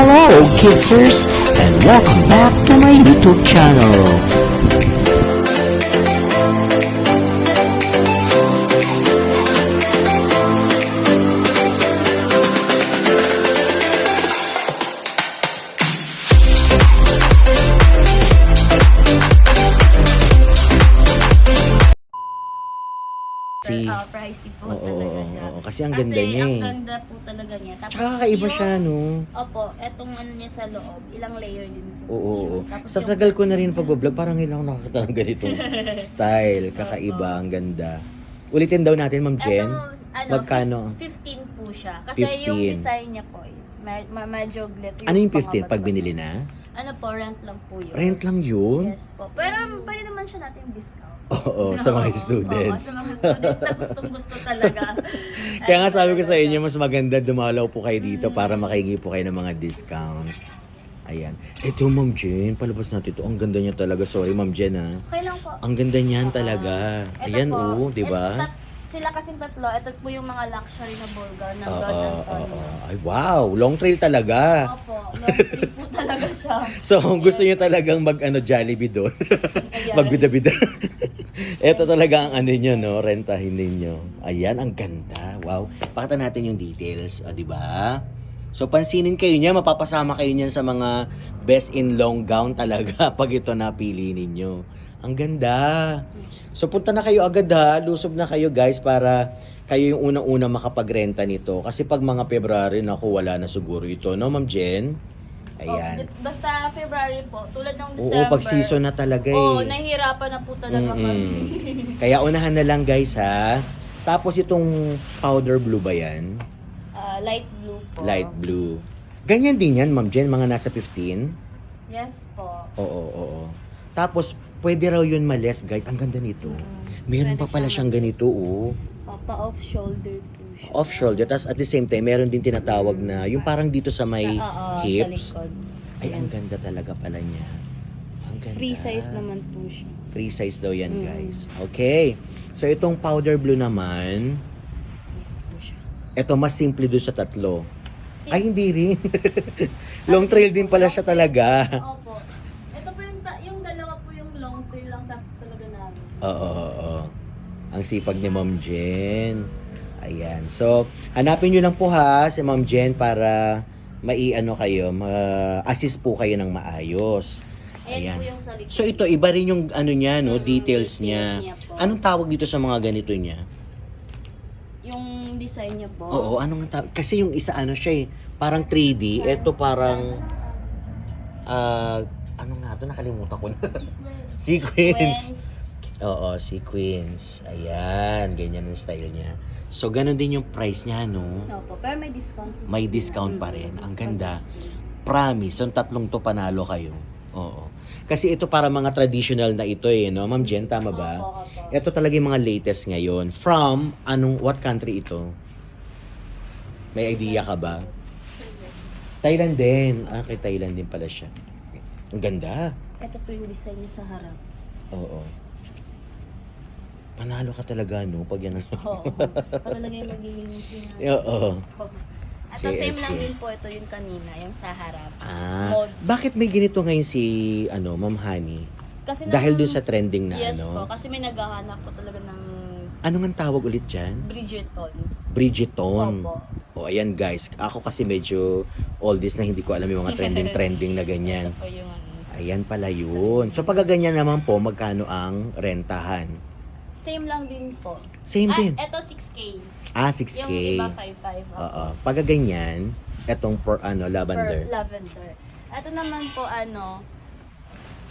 Hello, kidsers, and welcome back to my YouTube channel. Pricey po Oo, talaga oo, siya. oo. Kasi ang ganda niya Ang eh. ganda po talaga niya. Tapos Tsaka kakaiba yung- siya, no? Opo, etong ano niya sa loob, ilang layer din po. Oo, kasi oo. siya. Tapos Sa yung- tagal ko na rin pag-vlog, parang ngayon lang nakakita ng ganitong style. Kakaiba, ang ganda. Ulitin daw natin, Ma'am Jen. Magkano? 15 po siya. Kasi yung 15. design niya po is medyo glitter. Ano yung 15? Pag binili na? Ano po, rent lang po yun. Rent lang yun? Yes po. Pero pwede naman siya natin discount. Oo, sa mga Oo, students. Oo, sa mga students na gustong-gusto talaga. Kaya nga sabi ko Talaga sa siya. inyo, mas maganda dumalaw po kayo dito para makahingi po kayo ng mga discount. Ayan. Ito, Ma'am Jen, palabas natin ito. Ang ganda niya talaga. Sorry, Ma'am Jen, ha. Okay lang po. Ang ganda niyan talaga. Ito Ayan, po, oh, di ba? Sila kasing tatlo, ito po yung mga luxury na burger ng Oo, Don oo, Antonio. oo. Ay, wow. Long trail talaga. Opo, long trip po talaga siya. So, kung gusto niyo talagang Jollibee doon, Ayan. magbida-bida. Ito talaga ang ano niyo, no? Rentahin ninyo. Ayan, ang ganda. Wow. Pakita natin yung details, di ba? So, pansinin kayo niya, mapapasama kayo niyan sa mga best in long gown talaga pag ito napili ninyo. Ang ganda. So, punta na kayo agad ha. Lusob na kayo guys para kayo yung unang-una makapagrenta nito. Kasi pag mga February, naku, wala na siguro ito. No, Ma'am Jen? Ayan. Basta February po, tulad ng December. Oo, pag season na talaga eh. Oo, nahihirapan na po talaga kami. Kaya unahan na lang guys ha. Tapos itong powder blue ba yan? Light blue po. Light blue. Ganyan din yan, Ma'am Jen, mga nasa 15? Yes po. Oo. Tapos, pwede raw yun males, guys. Ang ganda nito. Meron pa Pwede pala siyang siyang males. ganito, oh. Pa-off shoulder po siya. Off shoulder. Tapos at the same time, meron din tinatawag na, yung parang dito sa may Oo, hips. sa likod. Ay, ang ganda talaga pala niya. Ang ganda. Free size naman po siya. Free size daw yan, guys. Okay. So, itong powder blue naman, ito mas simple doon sa tatlo. Ay, hindi rin. Long trail din pala siya talaga. Opo. Ito po yung dalawa po yung long tail lang talaga namin. Oo. Ang sipag ni Ma'am Jen. Ayan. So, hanapin nyo lang po ha si Ma'am Jen para maiano kayo, ma-assist po kayo ng maayos. Ayan Ayan. po yung sa likod. So, ito, iba rin yung ano niya, no? Details niya. niya po. Anong tawag dito sa mga ganito niya? Yung design niya po. Oo, anong tawag? Kasi yung isa ano siya eh, parang 3D. Ito parang, ano nga ito? Nakalimutan ko na. Sequence. Oo, sequence. Ayan, ganyan ang style niya. So, ganun din yung price niya, no? Opo, pero may discount. May discount pa rin. Ang ganda. Promise, yung tatlong to panalo kayo. Oo. Kasi ito para mga traditional na ito eh, no? Ma'am Jen, tama ba? Opo. Ito talaga yung mga latest ngayon. From, what country ito? May idea ka ba? Thailand din. Kay Thailand din pala siya. Ang ganda. Ito po yung design niya sa harap. Oo. Panalo ka talaga, no? Pag yan. Oo. Para lang yung magiging Oo. At the same JSK. lang din po ito yung kanina, yung sa harap. Mode. Bakit may ganito ngayon si, Ma'am Honey? Kasi Dahil dun sa trending na yes po, kasi may naghahanap po talaga ng Ano nga tawag ulit dyan? Bridgerton. Bridgerton. Opo. O, ayan guys. Ako kasi medyo oldies na hindi ko alam yung mga trending na ganyan. Ito po yung ano. Ayan pala yun. So, pag ganyan naman po, magkano ang rentahan? Same lang din po. Same din. Ito 6K. 6K. Yung iba 5.5. Oo. Pag ganyan, etong lavender. Per lavender. Ito naman po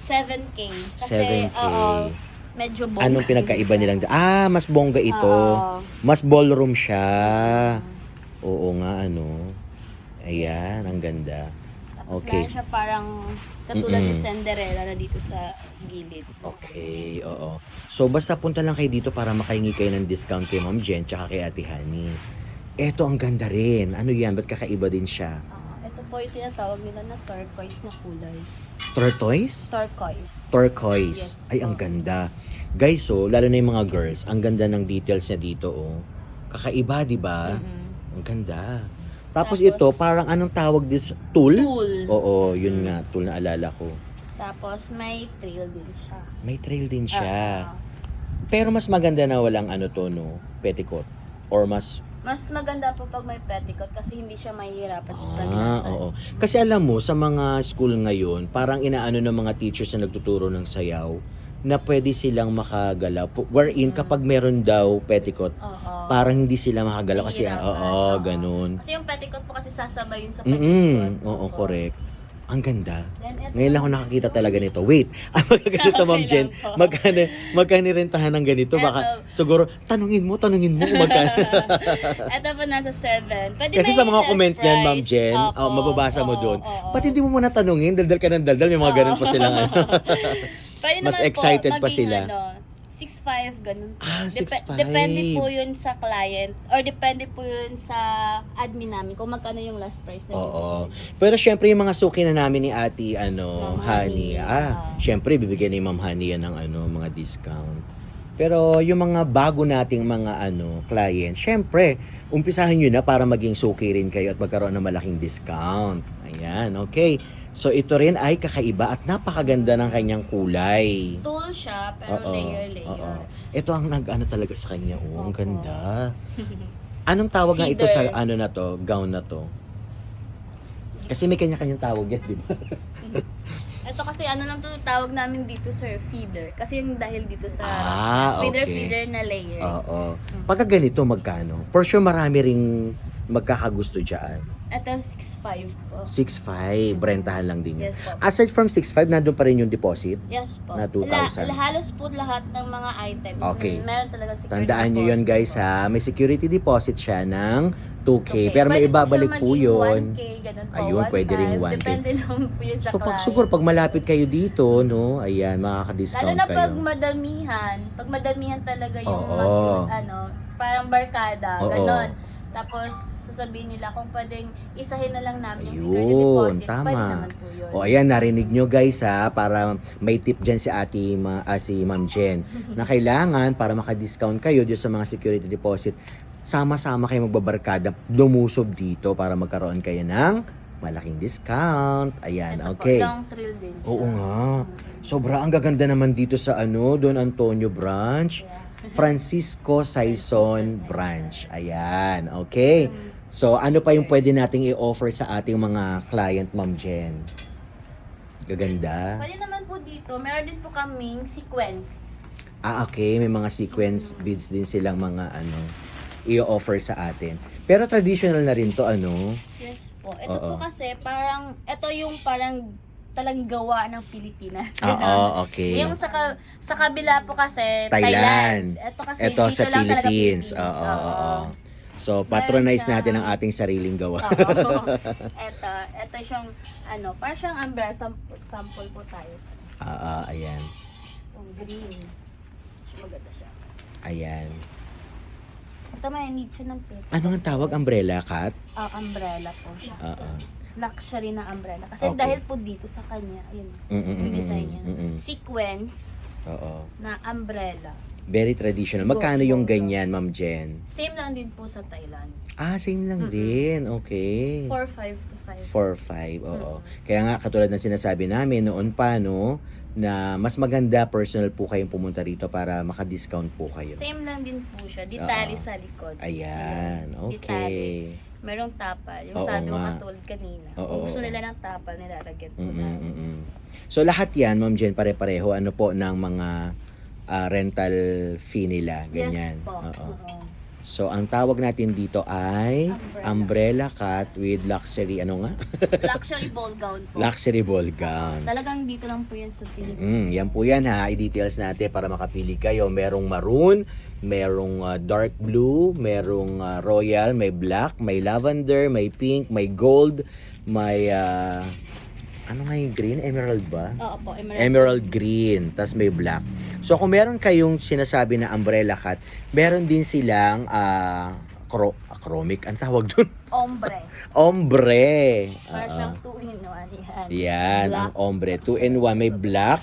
7K. Kasi 7K. medyo bongga. Anong pinagkaiba nilang? Mas bongga ito. Oo. Mas ballroom siya. Oo nga, Ayan, ang ganda. Tapos Okay. meron siya parang katulad ni Cinderella na dito sa gilid. Okay, oo. So, basta punta lang kayo dito para makahingi kayo ng discount kay Ma'am Jen tsaka kay Ate Honey. Eto, ang ganda rin. Ano yan? Ba't kakaiba din siya? Ito po yung tinatawag nila na turquoise na kulay. Tortoise? Turquoise. Turquoise. Yes, Ay, ang po. ganda. Guys, lalo na yung mga girls, ang ganda ng details niya dito, oh. Kakaiba, di ba? Ang ganda. Tapos ito, parang anong tawag dito? Tool? Tool. Oo, yun nga, tool na alala ko. Tapos may trail din siya. May trail din siya. Ah, Pero mas maganda na walang ano to, no? Petticoat. Or mas mas maganda po pag may petticoat kasi hindi siya mahihirapan sa Ah, paglakad. oo. Kasi alam mo, sa mga school ngayon, parang inaano ng mga teachers na nagtuturo ng sayaw, na pwede silang makagalaw. Wherein, kapag meron daw petticoat, Oo. parang hindi sila makagalaw kasi, Mahihirapan, oo, ganun. Kasi yung petticoat po kasi sasabay yun sa Oo, petticoat. correct. Ang ganda. Then, eto Ngayon lang ako nakakita talaga nito. Wait, magkaganito, Ma'am Jen. Magkano rentahan ng ganito? Baka, siguro, tanungin mo kung magkano. Ito po nasa 7. Pwede Kasi may sa mga less comment niyan, Ma'am price. Jen, Opo, mababasa mo doon. oo. Ba't hindi mo muna tanungin? Daldal ka ng daldal. May mga ganun pa silang ano. Pwede Mas naman excited po, pa sila. 6'5", ganun po. Ah, 6'5". Depende po yun sa client or depende po yun sa admin namin kung magkano yung last price na Oo. bibigyan. Pero syempre yung mga suki na namin ni Ate Ma'am Honey, Honey, syempre bibigyan ni Ma'am Honey yan ng mga discount. Pero yung mga bago nating mga client, syempre, umpisahan nyo na para maging suki rin kayo at magkaroon ng malaking discount. Ayan, okay. So ito rin ay kakaiba at napakaganda ng kanyang kulay. Tool siya, pero layer. Oo. Ito ang nag-ano talaga sa kanya. Oh, ang Opo. ganda. Anong tawag nga ito sa Feeder. na to, gown na to? Kasi may kanya-kanyang tawag yan, di ba? Ito kasi lang to tawag namin dito, sir, feeder. Kasi yung dahil dito sa Okay. feeder na layer. Oo. Pagka ganito, magkano? For sure, marami ring magkakagusto dyan. Ito 6'5" po. 6'5", rentahan lang din yun. Yes po. Aside from 6'5", nandun pa rin yung deposit. Yes po. Na 2,000. Halos po lahat ng mga items. Okay. Meron talaga security Tandaan nyo yun, deposit guys, po. ha? May security deposit siya ng 2K. Okay. Pero may Pwede ibabalik siya po maging yun. 1K, ganun po. Ayun, pwede ring 1K. Depende naman po yun sa So, client. siguro, pag malapit kayo dito, no? Ayan, makaka-discount Lalo na kayo. pag madamihan talaga yung Oo. parang barkada, Oo. ganon. Tapos, sasabihin nila kung pwedeng isahin na lang namin yung security Ayun, deposit. tama. Pwede naman po yun. O ayan, narinig nyo guys ha, para may tip dyan si si Ma'am Jen, na kailangan para maka-discount kayo dyan sa mga security deposit, sama-sama kayo magbabarkada, lumusob dito para magkaroon kayo ng malaking discount. Ayan, Ito okay. po, long trail din siya. Oo nga. Sobra ang gaganda naman dito sa Don Antonio branch. Yeah. Francisco Saison branch. Ayan, okay. So, ano pa yung pwede nating i-offer sa ating mga client, Ma'am Jen? Gaganda. Pwede naman po dito, meron din po kaming sequence. Okay. May mga sequence beads din silang mga i-offer sa atin. Pero traditional na rin to, Yes po. Ito Oo. po kasi parang, ito yung parang talagang gawa ng Pilipinas. Oo, okay. Yung sa kabila po kasi Thailand. Ito kasi Ito dito sa lang talaga Philippines. Philippines. Oo. So, patronize Meron natin siyang- ang ating sariling gawa. Oo. Ito siyang parang siyang umbrella sample po tayo. Ayan. Yung green. Maganda siya. Ayan. Ito may need siya ng pit. Ano ang tawag? Umbrella cut? Umbrella po siya. Oo. Luxury na umbrella. Kasi Okay. dahil po dito sa kanya, ayun, yung design niya. Sequence Oo. na umbrella. Very traditional. Magkano yung ganyan, Ma'am Jen? Same lang din po sa Thailand. Same lang din. Okay. 4-5 to 5. 4-5, oo. Kaya nga, katulad ng sinasabi namin noon pa, na mas maganda personal po kayong pumunta rito para maka-discount po kayo. Same lang din po siya. Detalye Oo. sa likod. Ayan, okay. Merong tapal. Yung Oo sabi ko nga. katulad kanina. Oo, Kung gusto oo. nila ng tapal, nilalagyan po Mm-mm, namin. mm-mm. So, lahat yan, Ma'am Jen, pare-pareho, ano po, ng mga rental fee nila, ganyan. Yes po. Oo. Oo. So, ang tawag natin dito ay umbrella cut with luxury, Luxury ball gown po. luxury ball gown. Talagang dito lang po yan sa Pilipinas. Yan po yan ha, i-details natin para makapili kayo. Merong maroon, merong dark blue, merong royal, may black, may lavender, may pink, may gold, may ano nga yung green? Emerald ba? Oo po, Emerald green, tas may black. So kung meron kayong sinasabi na umbrella cut, meron din silang chromic, ang tawag dun? Ombre. Ombre. Para siyang 2-in-1 yan. Yan, Black. ang ombre. 2-in-1. May black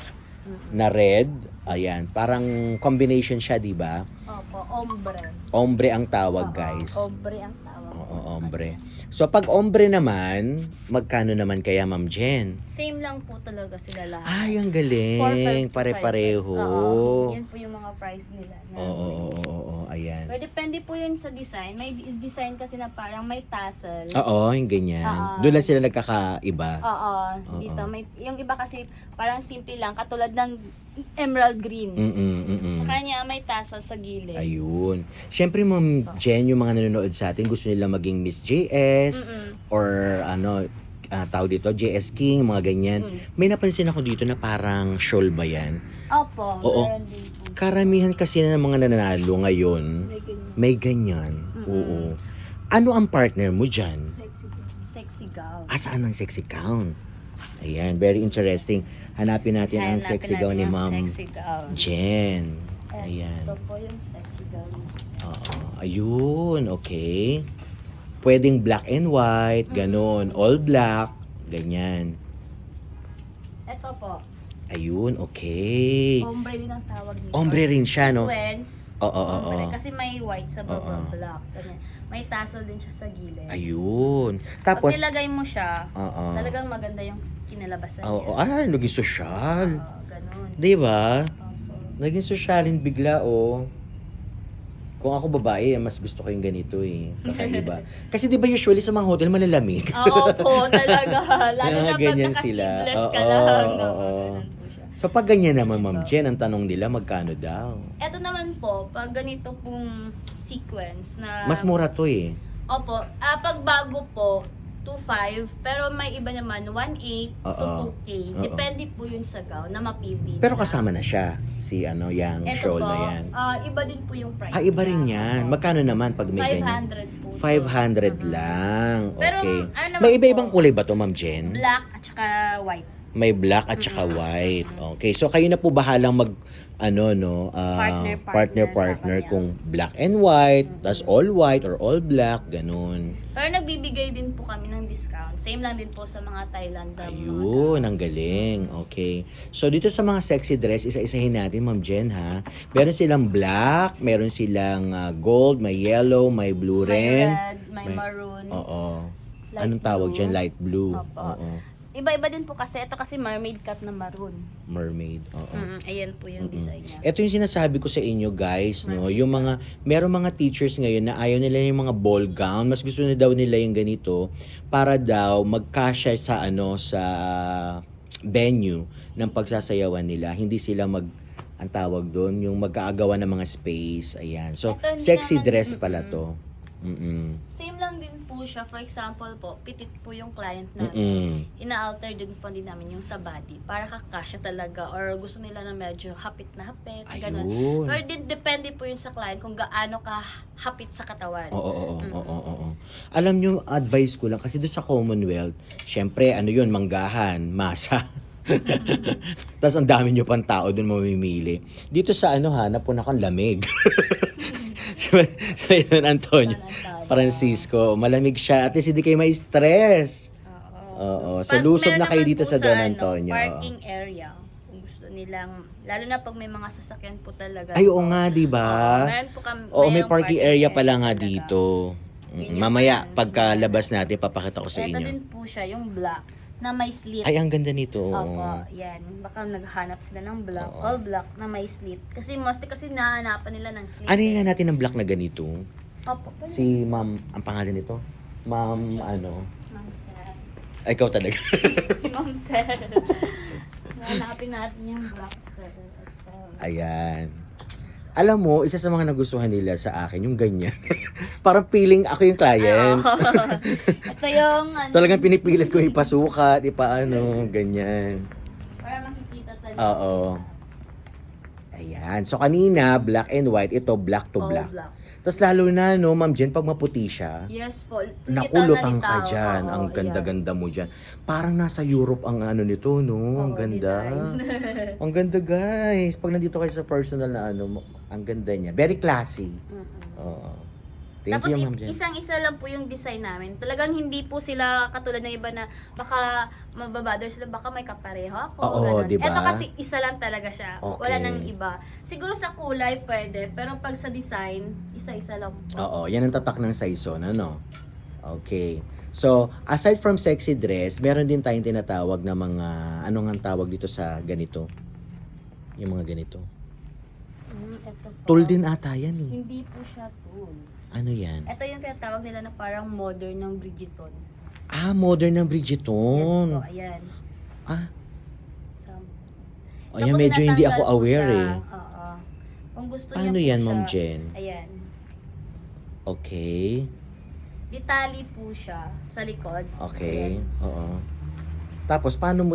na red. Ayan, parang combination siya, di ba? Opo, ombre. Ombre ang tawag, Oo, guys. Ombre ang tawag. Oo. Oo, ombre. So, pag ombre naman, magkano naman kaya, Ma'am Jen? Same lang po talaga sila lahat. Ay, ang galing. 450, Pare-pareho. Oo, yan po yung mga price nila. Na Oo, ayan. Pero depende po yun sa design. May design kasi na parang may tassel. Oo, yung ganyan. Oo. Doon lang sila nagkakaiba. Oo, dito may yung iba kasi parang simple lang katulad ng emerald green. Sa kanya may tassel sa gilid. Ayun. Siyempre, Ma'am Jen, yung mga nanonood sa atin, gusto nila maging Miss JS or ano, tawag dito, JS King, mga ganyan. May napansin ako dito na parang shawl ba yan? Opo, Oo. meron din po. Karamihan kasi ng mga nananalo ngayon, May ganyan. may ganyan. Oo. Ano ang partner mo dyan? Sexy gown. Saan ang sexy gown? Ayan, very interesting. Hanapin natin ang sexy gown ni Ma'am Sexy gown. Jen. Ayan. Ito po yung sexy gown. Oo. Ayun, okay. Pwedeng black and white, ganun. All black, ganyan. Ito po, Ayun, okay. ombre din ang tawag dito. Ombre rin siya, no? Sequence. Oo, Ombre. oo. Kasi may white sa baba, Oo. black. Ganyan. May tassel din siya sa gilid. Ayun. Pag Tapos, nilagay mo siya, oo. talagang maganda yung kinalabasan Oo, niya. naging sosyal. Oo, ganun. Di ba? Opo. Naging sosyalin bigla, oh. Kung ako babae, mas gusto ko yung ganito eh. Kakaiba. Kasi di ba usually sa mga hotel malalamig? Opo, talaga. Lalo Mga na pag ganyan sila. naka-sleeveless ka Oo, lang. oo. Ganun po siya. So pag ganyan naman, Ma'am Jen, ang tanong nila, magkano daw? Ito naman po, pag ganito pong sequence na... Mas mura to eh. Opo, pag bago po, 2.5, pero may iba naman 1.8 to Oo. 2K. Oo. Depende po yun sa gown na mapili. Pero kasama na siya, si ano, yung Ito shawl po, na yan. iba din po yung price. Iba rin niya. yan. Opo. Magkano naman pag may ganyan? 500 po. 500 lang. Pero, Okay. ano naman May iba-ibang po, kulay ba to, Ma'am Jen? black at saka white. May black at saka white. Okay. So kayo na po bahalang mag ano no, Partner sa kanya. kung black and white, tas all white or all black, ganun. Pero nagbibigay din po kami ng discount. Same lang din po sa mga Thailand. Ayun, ang galing. Okay. So dito sa mga sexy dress, isa-isahin natin, Ma'am Jen, ha. Meron silang black, meron silang gold, may yellow, may blue May rin. red, may maroon. Oo. Light Anong tawag blue. dyan? Light blue. Opo. Oo. Iba-iba din po kasi. Ito kasi mermaid cut na maroon. Mermaid. Oo. Ayan po yung design niya. Ito yung sinasabi ko sa inyo, guys, no, yung merong mga teachers ngayon na ayaw nila yung mga ball gown, mas gusto na daw nila yung ganito para daw magkasya sa sa venue ng pagsasayawan nila. Hindi sila ang tawag doon, yung magkaagawan ng mga space. Ayan. So, Ito, hindi sexy naman- dress pala to. Same lang din po siya. For example po, pitit po yung client namin. Ina-alter din po din namin yung sa body para kakasya talaga or gusto nila na medyo hapit na hapit. Ganun. Ayun. Or depende po yun sa client kung gaano ka hapit sa katawan. Oo. Alam nyo, advice ko lang, kasi doon sa Commonwealth, syempre, ano yun, manggahan, masa. Tapos ang dami nyo pang tao doon mamimili. Dito sa napun akong lamig. sa Don Antonio, Francisco, malamig siya. At least hindi kayo may stress. Oo. So, Pag lusob na meron kayo naman dito po sa Don Antonio. parking area. Kung gusto nilang, lalo na pag may mga sasakyan po talaga. Ay, oo nga, di ba? Meron po kami. Oo, may mayroong parking area pala nga talaga. dito. Yun yung Mamaya, ano, pagkalabas natin, papakita ko sa Ito inyo. din po siya, yung black, na may slit. Ay, ang ganda nito. Opo, yan. Baka naghanap sila ng black, Oo. all black na may slit. Kasi mostly kasi nahanapan nila ng slit. Ano nga natin ng black na ganito? Opo. Si Ma'am, ang pangalan nito? Ma'am, Ma'am Sir. Ay, ikaw talaga. Si Ma'am Sir. Hanapin natin yung black sir. Ayan. Alam mo, isa sa mga nagustuhan nila sa akin, yung ganyan. Parang feeling ako yung client. Ito yung ano, Talagang pinipilit ko ipasukat, ganyan. para makikita talaga. Oo. Ayan. So, kanina, black and white. Ito, black to All black. black. Tapos lalo na, Ma'am Jen, pag maputi siya, Yes po. nakulutang ka Litaw. dyan. Oo, Ang ganda-ganda mo dyan. Parang nasa Europe ang nito, no? Ang Oo, ganda. design. Ang ganda, guys. Pag nandito kayo sa personal na ang ganda niya. Very classy. Oo. Thank Tapos you, Ma'am Jen. isang-isa lang po yung design namin. Talagang hindi po sila katulad ng iba na baka mababother sila, baka may kapareho ako. Oo, ganun. diba? Ito kasi isa lang talaga siya. Okay. Wala nang iba. Siguro sa kulay pwede, pero pag sa design, isa-isa lang po. Oo, yan ang tatak ng Saison, ano? Okay. So, aside from sexy dress, meron din tayong tinatawag na mga, ano nga ang tawag dito sa ganito? Yung mga ganito. Ito po. Tool din ata yan eh. Hindi po siya tool. Ano yan? Ito yung tinatawag nila na parang modern ng Bridgerton. Ah, modern ng Yes Bridgerton. po, ayan. Ah, So, ayan, medyo hindi ako aware eh. Oo. Kung gusto Paano niya po yan, siya, Ma'am Jen? Ayan. Okay. Ditali po siya sa likod. Okay. Ayan. Oo. Tapos, paano mo